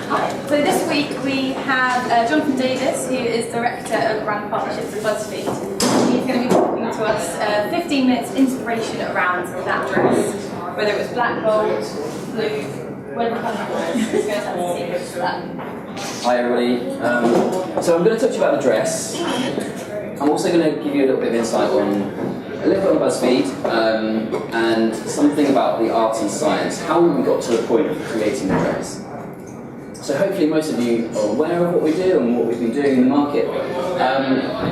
Hi. So this week we have Jonathan Davies, who is Director of Brand Partnerships at Buzzfeed. He's going to be talking to us 15 minutes inspiration around that dress, whether it was black, gold, blue, whatever colour it was. He's going to tell us the secrets to that. Hi everybody. So I'm going to talk to you about the dress. I'm also going to give you a little bit of insight on a little bit on BuzzFeed and something about the art and science, how we got to the point of creating the dress. So hopefully most of you are aware of what we do and what we've been doing in the market.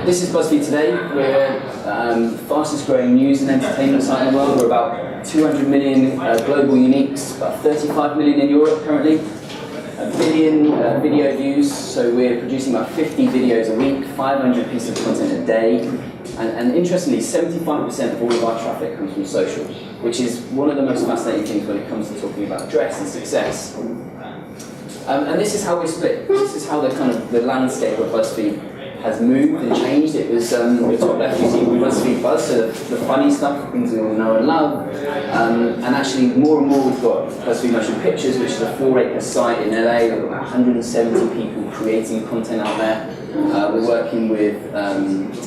This is BuzzFeed Today. We're the fastest growing news and entertainment site in the world. We're about 200 million global uniques, about 35 million in Europe currently. 1 billion video views, so we're producing about 50 videos a week, 500 pieces of content a day, and interestingly, 75% of all of our traffic comes from social, which is one of the most fascinating things when it comes to talking about dress and success. And this is how we split. This is how the landscape of BuzzFeed has moved and changed. It was the top left you see BuzzFeed Buzz, so the funny stuff, things we all know and love. And actually more and more we've got BuzzFeed Motion Pictures, which is a 4-acre site in LA. We've got about 170 people creating content out there. We're working with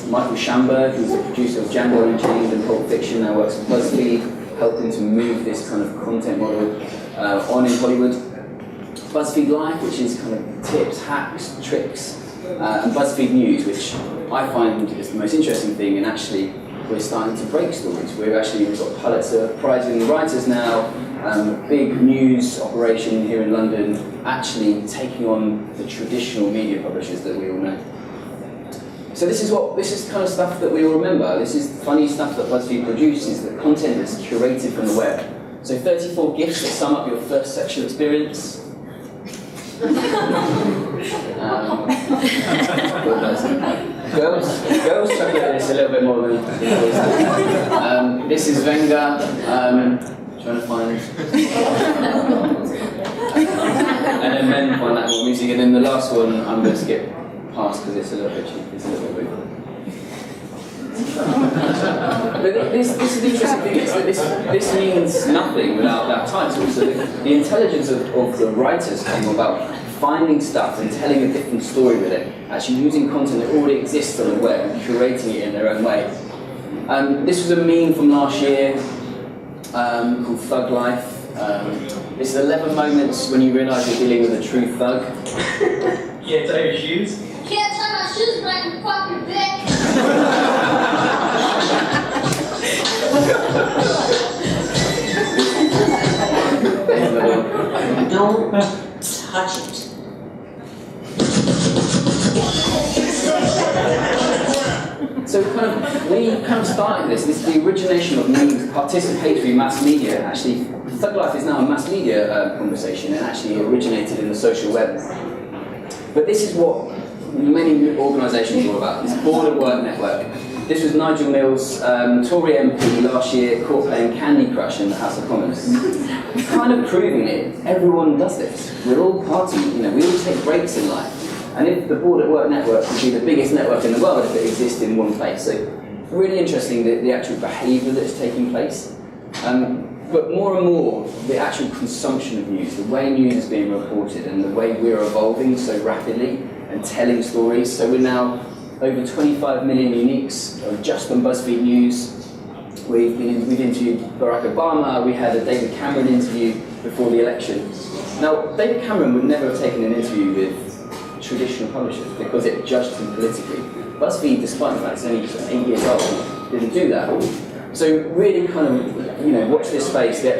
Michael Schamberg, who's the producer of Django Unchained and Pulp Fiction, now works for BuzzFeed, helping to move this kind of content model on in Hollywood. BuzzFeed Live, which is kind of tips, hacks, tricks, and BuzzFeed News, which I find is the most interesting thing, and actually we're starting to break stories. We've got Pulitzer Prize-winning writers now, big news operation here in London, actually taking on the traditional media publishers that we all know. So this is kind of stuff that we all remember. This is funny stuff that BuzzFeed produces, the content that's curated from the web. So 34 gifts that sum up your first sexual experience. Girls chuckle at this a little bit more than boys. This is Venga. Trying to find. And then men find that more music. And then the last one I'm going to skip past because it's a little bit cheap. It's a little bit weird. But this is the interesting thing, is that this means nothing without that title. So the intelligence of the writers came about finding stuff and telling a different story with it, actually using content that already exists on the web and curating it in their own way. This was a meme from last year called Thug Life. This is 11 moments when you realise you're dealing with a true thug. Can't tie your shoes? Can't tie my shoes, but I can fuck your dick. Don't touch it. So we started this is the origination of memes, participatory mass media. Actually, Thug Life is now a mass media conversation and actually originated in the social web. But this is what many organisations are all about, this board at work network. This was Nigel Mills, Tory MP last year, caught playing Candy Crush in the House of Commons. Kind of proving it, everyone does this. We're all partying, we all take breaks in life. And if the board at work network would be the biggest network in the world if it existed in one place. So really interesting the actual behaviour that's taking place. But more and more, the actual consumption of news, the way news is being reported and the way we're evolving so rapidly and telling stories. So we're now over 25 million uniques just on BuzzFeed News. We've interviewed Barack Obama, we had a David Cameron interview before the election. Now, David Cameron would never have taken an interview with traditional publishers because it judged him politically. BuzzFeed, despite the fact it's only 8 years old, didn't do that. So really watch this space, the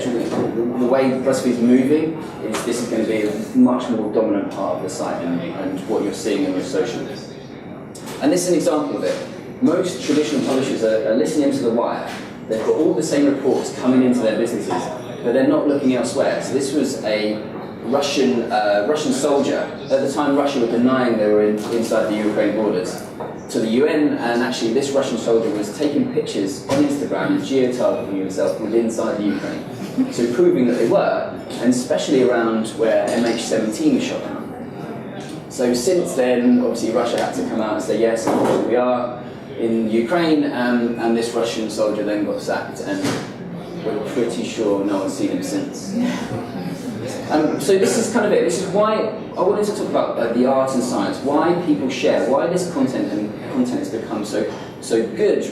way BuzzFeed's moving, this is going to be a much more dominant part of the site and what you're seeing in your socials. And this is an example of it. Most traditional publishers are listening to The Wire. They've got all the same reports coming into their businesses, but they're not looking elsewhere. So this was a Russian soldier. At the time, Russia were denying they were inside the Ukraine borders to the UN, and actually this Russian soldier was taking pictures on Instagram and geotargeting himself within inside the Ukraine. So proving that they were, and especially around where MH17 was shot down. So since then, obviously Russia had to come out and say, yes, we are in Ukraine, and this Russian soldier then got sacked, and we're pretty sure no one's seen him since. So this is kind of it. This is why I wanted to talk about the art and science, why people share, why this content has become so good.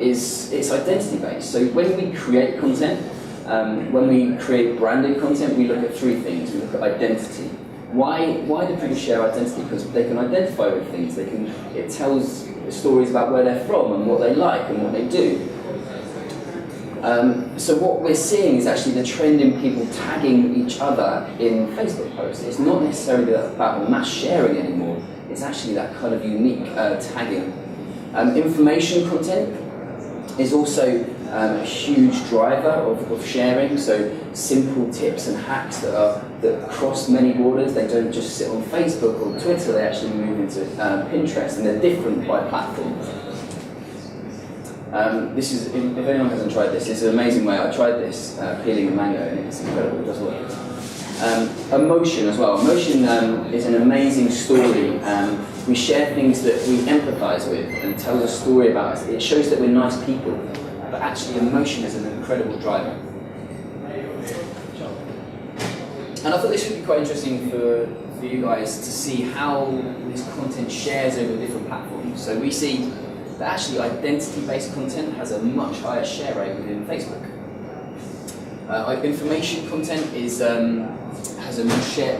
Is it's identity based. So when we create content, when we create branded content, we look at three things. We look at identity. Why do people share identity? Because they can identify with things. It tells stories about where they're from and what they like and what they do. So what we're seeing is actually the trend in people tagging each other in Facebook posts. It's not necessarily about mass sharing anymore. It's actually that kind of unique tagging. Information content is also a huge driver of sharing. So simple tips and hacks that cross many borders. They don't just sit on Facebook or Twitter. They actually move into Pinterest, and they're different by platform. This is, if anyone hasn't tried this is an amazing way. I tried this peeling a mango, and it's incredible. It does work. Emotion as well. Emotion is an amazing story. We share things that we empathise with, and it tells a story about us. It shows that we're nice people, but actually emotion is an incredible driver. And I thought this would be quite interesting for you guys to see how this content shares over different platforms. So we see that actually identity-based content has a much higher share rate within Facebook. Information content has a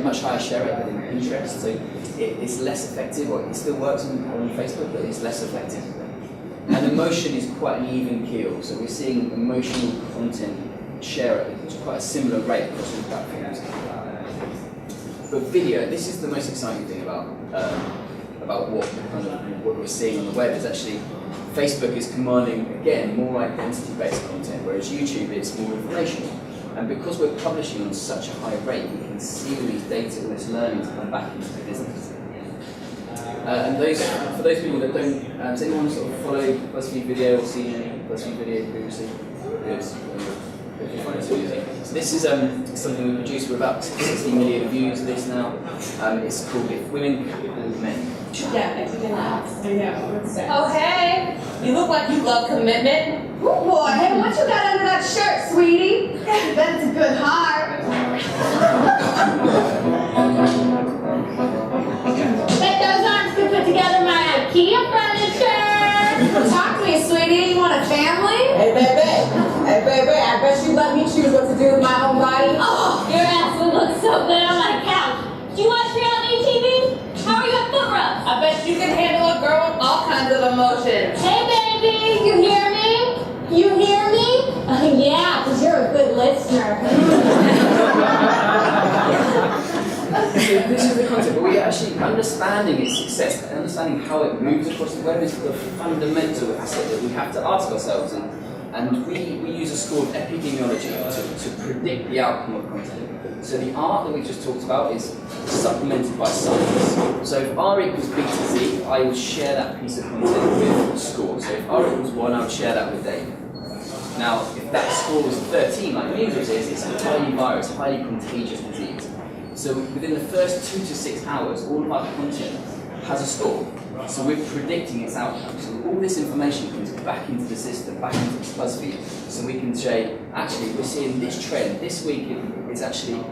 much higher share rate within Pinterest, so it's less effective, or it still works on Facebook, but it's less effective. And emotion is quite an even keel, so we're seeing emotional content share at quite a similar rate across all platforms. But video, this is the most exciting thing about what we're seeing on the web, is actually Facebook is commanding, again, more identity-based content, whereas YouTube is more informational. And because we're publishing on such a high rate, we can see all these data, all this learning to come back into the business. And for those people that don't, does anyone sort of follow BuzzFeed video or seen any BuzzFeed video previously? So this is something we produced. We're about 60 million views of this now. It's called If Women Catcalled Men. Yeah, I know. Oh, hey. You look like you love commitment. Ooh, boy, hey, what you got under that shirt, sweetie? That's a good heart. Bet those arms could put together my IKEA furniture. Talk to me, sweetie. You want a family? Hey, baby, I bet you let me choose what to do with my own body. Oh, your ass would look so good on my couch. Do you watch reality TV? How are you at foot rubs? I bet you can handle a girl with all kinds of emotions. Hey, baby, you hear me? You hear me? Yeah, because you're a good listener. So this is the concept, but we're actually understanding its success, understanding how it moves across the web is the fundamental asset that we have to ask ourselves. And we use a score of epidemiology to predict the outcome of content. So the art that we just talked about is supplemented by science. So if R equals B to Z, I will share that piece of content with a score. So if R equals 1, I would share that with Dave. Now, if that score was 13, like measles is, it's a highly virus, highly contagious disease. So within the first 2 to 6 hours, all of our content has a score. So we're predicting its outcome. So all this information comes back into the system, back into BuzzFeed. So we can say, actually, we're seeing this trend. This week, it's actually,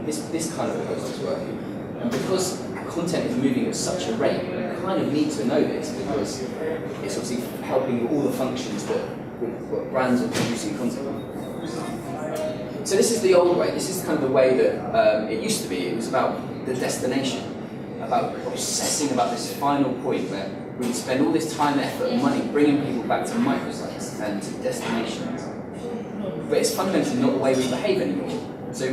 this kind of post is working. And because content is moving at such a rate, we kind of need to know this, because it's obviously helping all the functions that brands are producing content on. So this is the old way. This is kind of the way that it used to be. It was about the destination, about obsessing about this final point where we spend all this time, effort, and money bringing people back to microsites and to destinations. But it's fundamentally not the way we behave anymore. So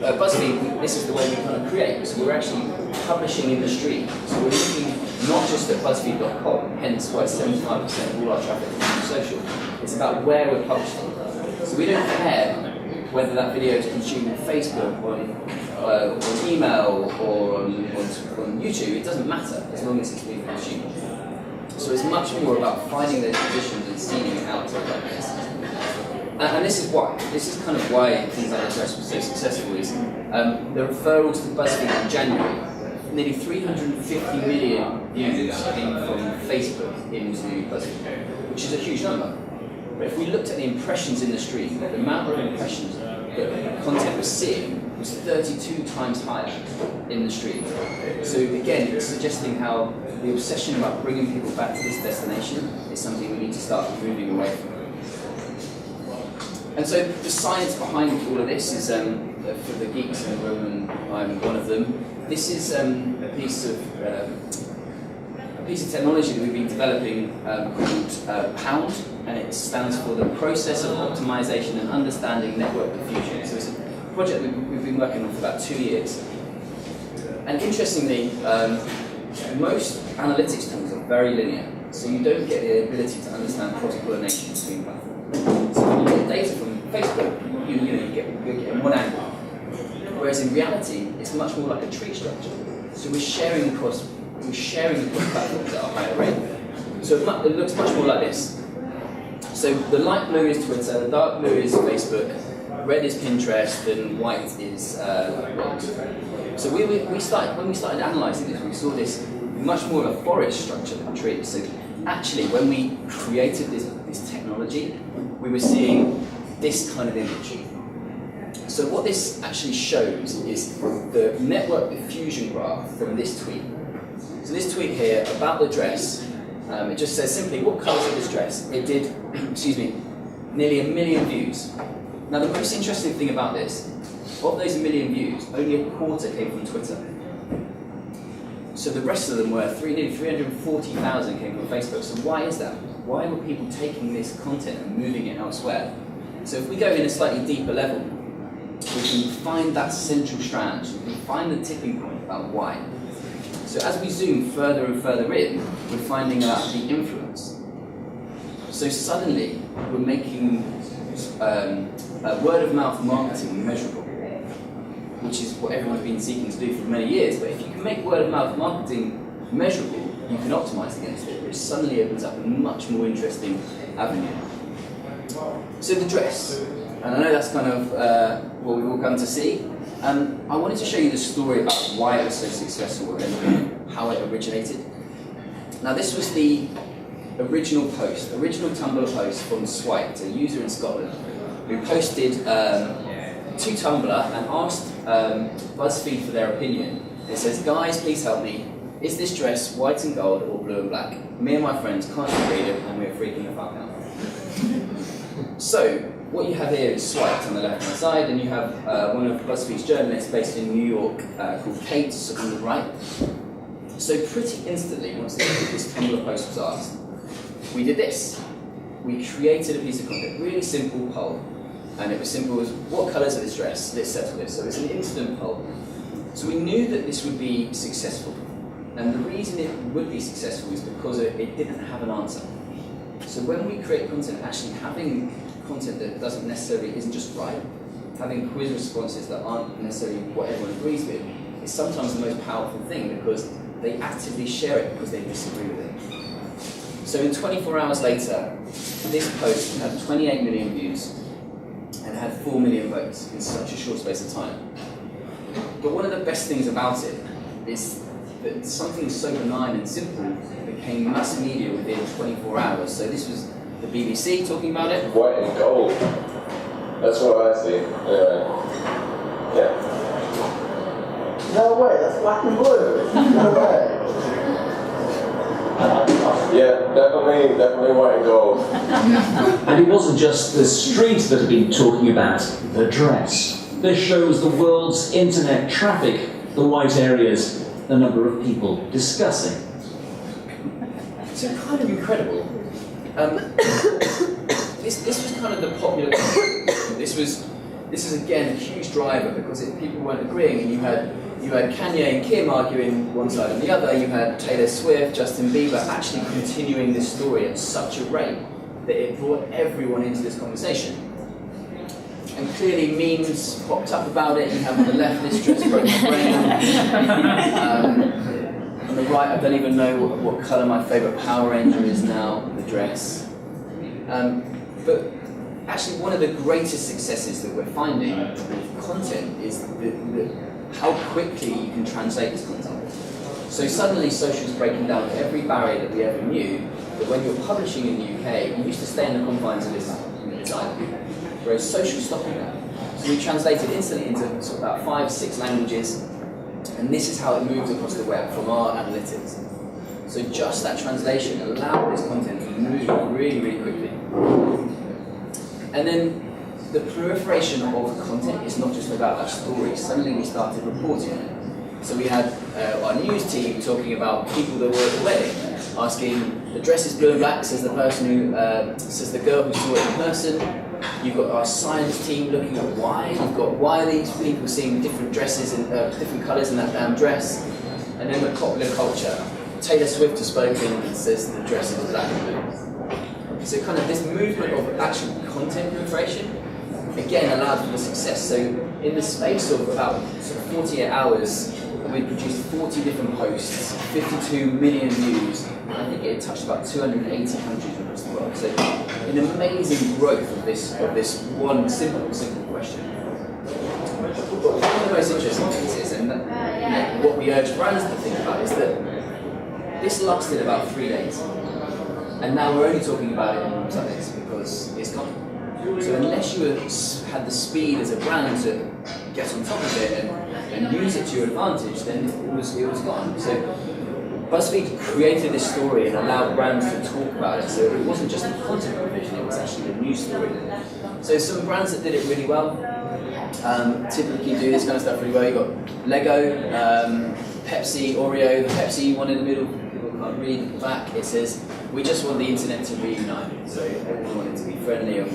BuzzFeed, this is the way we kind of create. So we're actually publishing in the stream. So we're looking not just at BuzzFeed.com, hence why 75% of all our traffic is from social. It's about where we're publishing. So we don't care whether that video is consumed on Facebook, or on email, or on YouTube. It doesn't matter as long as it's being consumed. So it's much more about finding those positions and seeding it out to the right places. And this is why. This is kind of why things like the dress was so successful. Is the referrals to BuzzFeed in January, nearly 350 million views came from Facebook into BuzzFeed, which is a huge number. But if we looked at the impressions in the stream, the amount of impressions that content was seeing was 32 times higher in the stream. So again, it's suggesting how the obsession about bringing people back to this destination is something we need to start moving away from. And so the science behind all of this is, for the geeks in the room, and I'm one of them, this is a piece of technology that we've been developing called Pound, and it stands for the Process of Optimization and Understanding Network Diffusion. So it's a project we've been working on for about 2 years. And interestingly, most analytics tools are very linear, so you don't get the ability to understand cross-pollination between platforms. So when you get data from Facebook, you're getting one angle, whereas in reality, it's much more like a tree structure. So we're sharing across platforms at a higher rate. So it looks much more like this. So the light blue is Twitter, the dark blue is Facebook, red is Pinterest, and white is blogs. So when we started analysing this, we saw this much more of a forest structure than trees. So actually, when we created this technology, we were seeing this kind of image. So what this actually shows is the network diffusion graph from this tweet. So this tweet here about the dress, it just says simply, what colours is this dress? It did, nearly 1 million views. Now the most interesting thing about this, of those 1 million views, only a quarter came from Twitter. So the rest of them were, nearly 340,000 came from Facebook. So why is that? Why were people taking this content and moving it elsewhere? So if we go in a slightly deeper level, we can find that central strand, we can find the tipping point about why. So as we zoom further and further in, we're finding out the influence. So suddenly, we're making word-of-mouth marketing measurable, which is what everyone's been seeking to do for many years. But if you can make word-of-mouth marketing measurable, you can optimize against it, which suddenly opens up a much more interesting avenue. So the dress, and I know that's kind of what we've all come to see. I wanted to show you the story about why it was so successful and how it originated. Now this was the original Tumblr post from Swipe, a user in Scotland, who posted to Tumblr and asked BuzzFeed for their opinion. It says, guys, please help me. Is this dress white and gold or blue and black? Me and my friends can't read it and we're freaking the fuck out. So, what you have here is Swiped on the left-hand side, and you have one of BuzzFeed's journalists based in New York called Kate on the right. So pretty instantly, once this Tumblr post was asked, we did this. We created a piece of content, really simple poll. And it was simple as, what colours are this dress? Let's settle this. So it's an instant poll. So we knew that this would be successful. And the reason it would be successful is because it didn't have an answer. So when we create content, actually having content that isn't just right, having quiz responses that aren't necessarily what everyone agrees with, is sometimes the most powerful thing because they actively share it because they disagree with it. So in 24 hours later, this post had 28 million views and had 4 million votes in such a short space of time. But one of the best things about it is that something so benign and simple became mass media within 24 hours. So this was the BBC talking about it. White and gold. That's what I see. Yeah. No way, that's black and blue. No way. Yeah, definitely white and gold. And it wasn't just the streets that had been talking about the dress. This shows the world's internet traffic, the white areas, the number of people discussing. So kind of incredible. This was kind of the popular. This is again a huge driver because people weren't agreeing, and you had Kanye and Kim arguing one side and the other. You had Taylor Swift, Justin Bieber actually continuing this story at such a rate that it brought everyone into this conversation. And clearly memes popped up about it. You have on the left, this dress broke my brain. On the right, I don't even know what colour my favourite Power Ranger is now, the dress. But actually one of the greatest successes that we're finding with content is how quickly you can translate this content. So suddenly social's breaking down every barrier that we ever knew, that when you're publishing in the UK, you used to stay in the confines of this design. Whereas social's stopping that. So we translated instantly into sort of about 5-6 languages, and this is how it moved across the web from our analytics. So just that translation allowed this content to move really, really quickly. And then the proliferation of content is not just about that story. Suddenly we started reporting on it. So we had our news team talking about people that were at the wedding, asking, the dress is blue and black, says the person who, says the girl who saw it in person. You've got our science team looking at why. You've got why are these people seeing different dresses and different colours in that damn dress. And then the popular culture. Taylor Swift has spoken and says the dress is black and blue. So kind of this movement of actual content proliferation, again, allowed for the success. So in the space of about 48 hours, we produced 40 different posts, 52 million views. I think it touched about 280 countries across the world. So an amazing growth of this one simple question. But one of the most interesting things is, and what we urge brands to think about, is that this lasted about 3 days. And now we're only talking about it in 10 days because it's gone. So unless you had the speed as a brand to get on top of it and use it to your advantage, then it was gone. So BuzzFeed created this story and allowed brands to talk about it. So it wasn't just the content provision, it was actually the news story. So some brands that did it really well, typically do this kind of stuff really well. You've got Lego, Pepsi, Oreo. The Pepsi one in the middle, people can't read at the back. It says, we just want the internet to reunite. So everyone wanted to be friendly and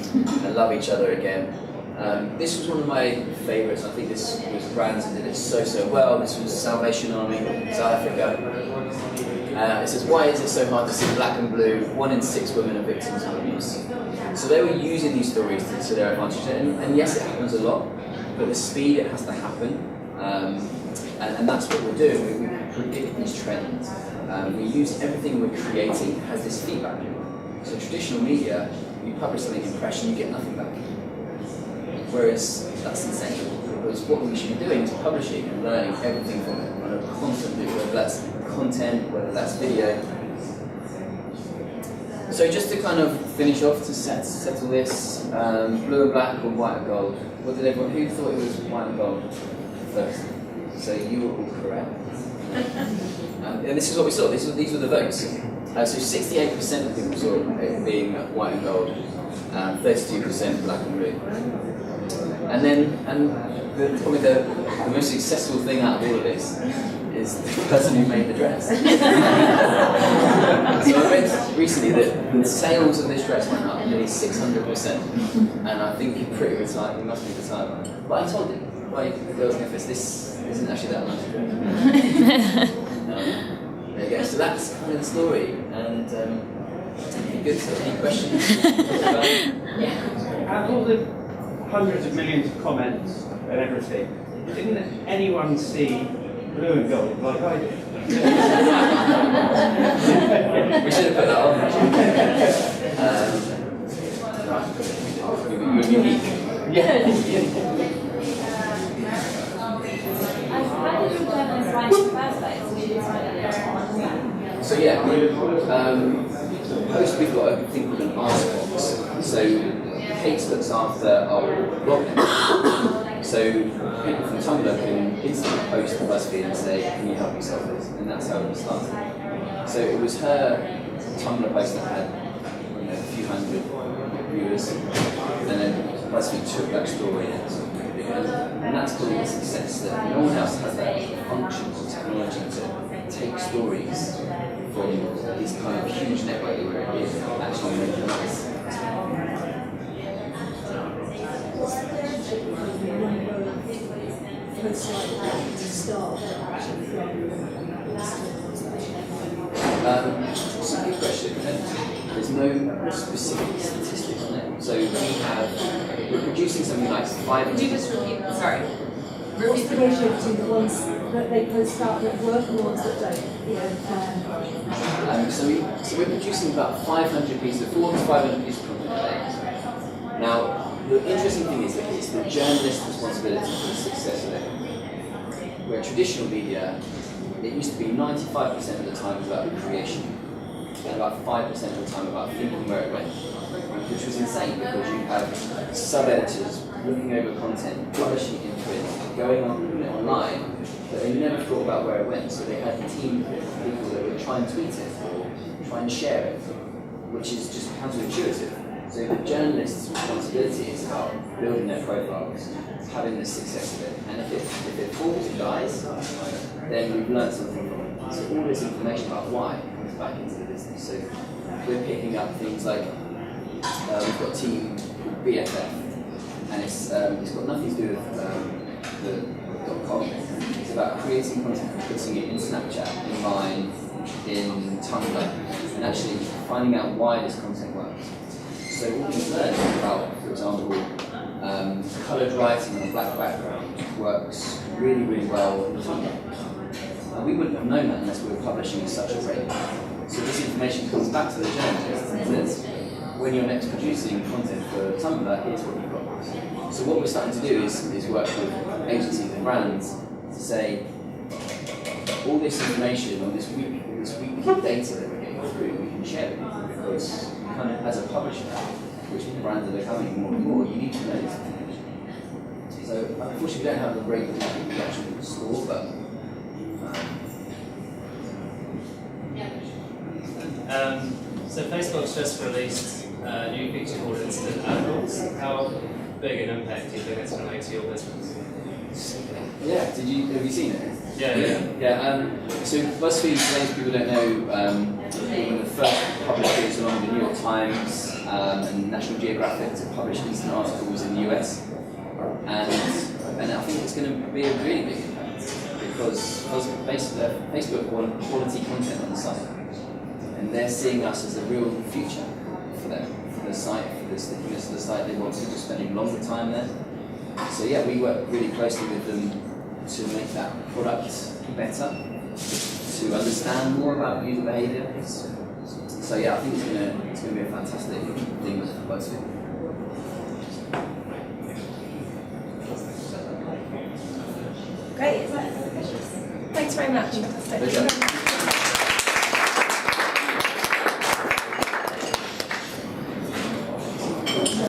love each other again. This was one of my favourites. I think this was brands that did it so well. This was Salvation Army, South Africa. It says, why is it so hard to see black and blue? 1 in 6 women are victims of abuse. So they were using these stories to their advantage. And yes, it happens a lot, but the speed it has to happen. And that's what we're doing. We predict these trends. We use everything we're creating has this feedback loop. So traditional media, you publish something impression, you get nothing back. Whereas that's insane, because what we should be doing is publishing and learning everything from it on a constant loop, whether that's content, whether that's video. So just to kind of finish off, to settle this, blue and black or white and gold. What did everyone, who thought it was white and gold first? So you were all correct. And this is what we saw, these were the votes. So 68% of people saw it being white and gold, 32% black and blue. And then, probably the most successful thing out of all of this is the person who made the dress. So I read recently that the sales of this dress went up nearly 600%, and I think he pretty retired, he must be retired. But I told him, like the girls in the office, this isn't actually that much. There you go. So that's kind of the story, and good. So any questions? Out of all the hundreds of millions of comments and everything, didn't anyone see blue and gold like I did? We should have put that on. You're unique. Yeah. So yeah, post we've got a thing called an ask box. So Kate looks after our blog. So people from Tumblr can instantly post to BuzzFeed and say, can you help me solve this? And that's how it started. So it was her Tumblr post that had a few hundred viewers, and then BuzzFeed took that story and sort of made it bigger. And that's called a success, that no one else has that functions or technology to take stories from this kind of huge network where it is actually make them nice. It's a good question, and there's no specific statistics on it. So we're producing something like 500. Could you just repeat? Sorry. What's the ratio between the ones that they post out that work and the ones that don't? So we're producing about 500 pieces, 400 to 500 pieces of content a day. Now, the interesting thing is that it's the journalist's responsibility for the success of it. Where traditional media, it used to be 95% of the time about creation, and about 5% of the time about thinking where it went, which was insane because you have sub-editors looking over content, publishing it in print, going on, putting it online, but they never thought about where it went. So they had a team of people that would try and tweet it or try and share it, which is just counterintuitive. So the journalist's responsibility is about building their profiles, having the success of it. And if it falls and dies, then we've learned something from it. So all this information about why comes back into the business. So we're picking up things like, we've got a team called BFF, and it's got nothing to do with the .com. It's about creating content and putting it in Snapchat, in Vine, in Tumblr, and actually finding out why this content works. So what we've learned about, for example, coloured writing on a black background works really, really well in Tumblr. And we wouldn't have known that unless we were publishing at such a rate. So this information comes back to the journalist and says, when you're next producing content for Tumblr, here's what you've got. So what we're starting to do is work with agencies and brands to say, all this information on this weekly data that we're getting through, we can share with you, because kind of as a publisher, which brands are becoming more and more, you need to know this information. So unfortunately we don't have a great actual score, but so Facebook's just released a new feature called Instant Adults. How big an impact do you think it's going to make to your business? Yeah, have you seen it? Yeah. So BuzzFeed, for those people don't know, one of the first publishers along with the New York Times and National Geographic to publish instant articles in the US. And I think it's going to be a really big impact because Facebook want quality content on the site. And they're seeing us as a real future for them, for the site, for the stickiness of the site. They want people spending longer time there. So yeah, we work really closely with them to make that product better, to understand more about user behaviour. So yeah, I think it's going to be a fantastic thing with BuzzFeed. Great, is that? Thanks very much. Fantastic.